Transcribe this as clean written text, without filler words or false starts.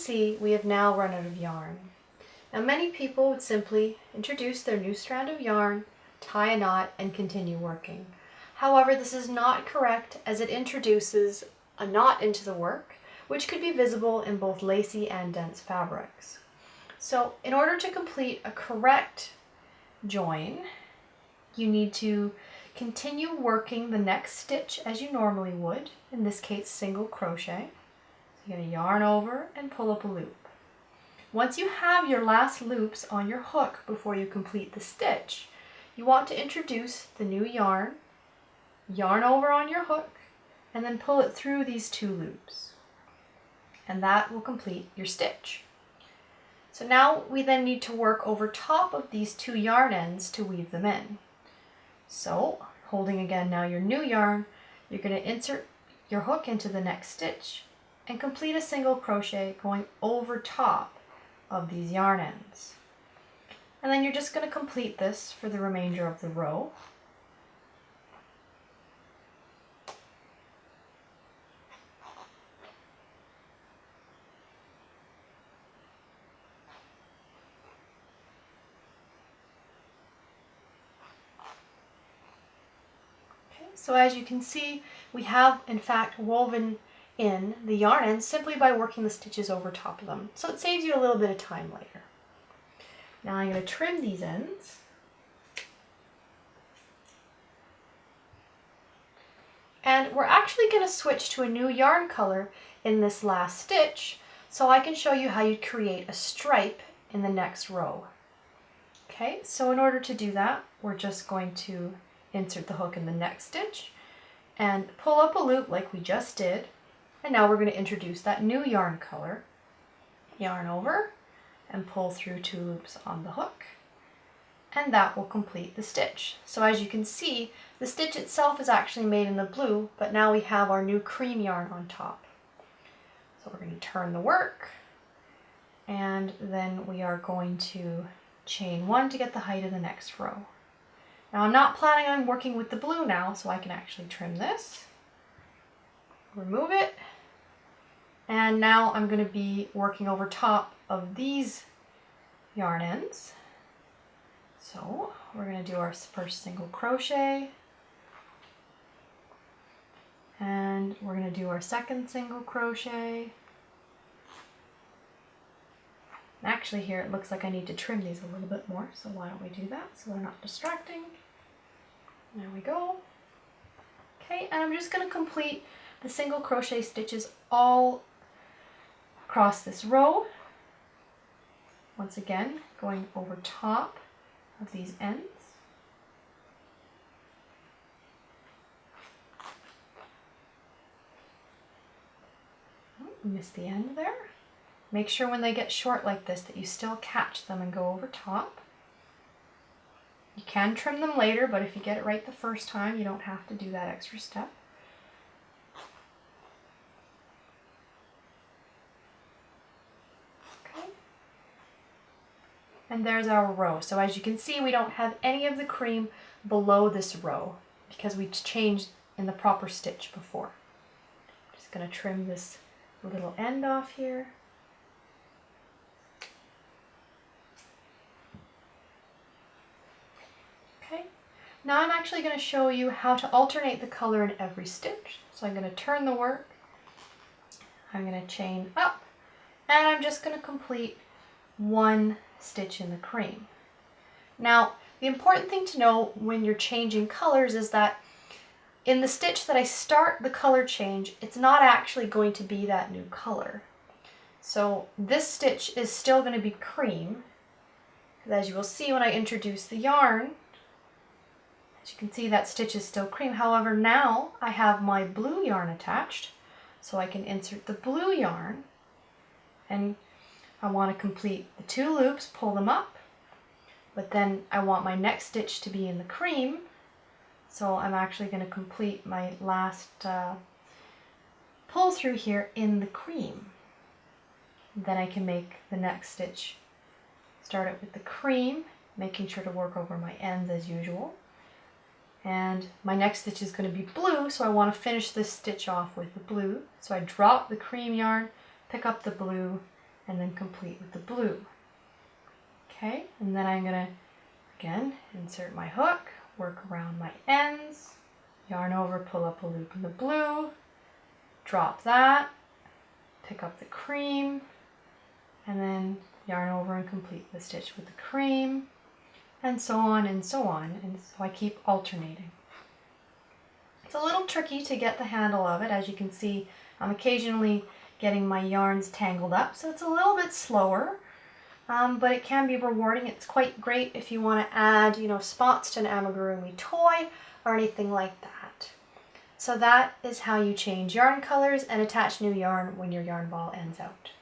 see, we have now run out of yarn. Now many people would simply introduce their new strand of yarn, tie a knot, and continue working. However, this is not correct as it introduces a knot into the work, which could be visible in both lacy and dense fabrics. So in order to complete a correct join, you need to continue working the next stitch as you normally would, in this case single crochet. So you're going to yarn over and pull up a loop. Once you have your last loops on your hook before you complete the stitch, you want to introduce the new yarn, yarn over on your hook, and then pull it through these 2 loops. And that will complete your stitch. So now we then need to work over top of these 2 yarn ends to weave them in. So, holding again now your new yarn, you're going to insert your hook into the next stitch and complete a single crochet going over top of these yarn ends. And then you're just going to complete this for the remainder of the row. So as you can see, we have in fact woven in the yarn ends simply by working the stitches over top of them. So it saves you a little bit of time later. Now I'm going to trim these ends. And we're actually going to switch to a new yarn color in this last stitch so I can show you how you create a stripe in the next row. Okay, so in order to do that, we're just going to insert the hook in the next stitch and pull up a loop like we just did, and now we're going to introduce that new yarn color. Yarn over and pull through 2 loops on the hook, and that will complete the stitch. So as you can see, the stitch itself is actually made in the blue, but now we have our new cream yarn on top. So we're going to turn the work, and then we are going to chain 1 to get the height of the next row. Now I'm not planning on working with the blue now, so I can actually trim this, remove it, and now I'm going to be working over top of these yarn ends. So we're going to do our first single crochet, and we're going to do our second single crochet. Actually here it looks like I need to trim these a little bit more, so why don't we do that so they're not distracting. There we go. Okay, and I'm just going to complete the single crochet stitches all across this row. Once again, going over top of these ends. Oh, missed the end there. Make sure when they get short like this that you still catch them and go over top. You can trim them later, but if you get it right the first time, you don't have to do that extra step. Okay. And there's our row. So as you can see, we don't have any of the cream below this row because we changed in the proper stitch before. Just going to trim this little end off here. Now I'm actually going to show you how to alternate the color in every stitch. So I'm going to turn the work, I'm going to chain up, and I'm just going to complete 1 stitch in the cream. Now the important thing to know when you're changing colors is that in the stitch that I start the color change, it's not actually going to be that new color. So this stitch is still going to be cream, because as you will see when I introduce the yarn, as you can see, that stitch is still cream. However, now I have my blue yarn attached, so I can insert the blue yarn, and I want to complete the 2 loops, pull them up, but then I want my next stitch to be in the cream, so I'm actually going to complete my last pull through here in the cream. Then I can make the next stitch, start it with the cream, making sure to work over my ends as usual. And my next stitch is going to be blue, so I want to finish this stitch off with the blue. So I drop the cream yarn, pick up the blue, and then complete with the blue. Okay, and then I'm going to, again, insert my hook, work around my ends, yarn over, pull up a loop in the blue, drop that, pick up the cream, and then yarn over and complete the stitch with the cream, and so on and so on. And so I keep alternating. It's a little tricky to get the handle of it. As you can see, I'm occasionally getting my yarns tangled up, so it's a little bit slower, but it can be rewarding. It's quite great if you want to add, spots to an amigurumi toy or anything like that. So that is how you change yarn colors and attach new yarn when your yarn ball ends out.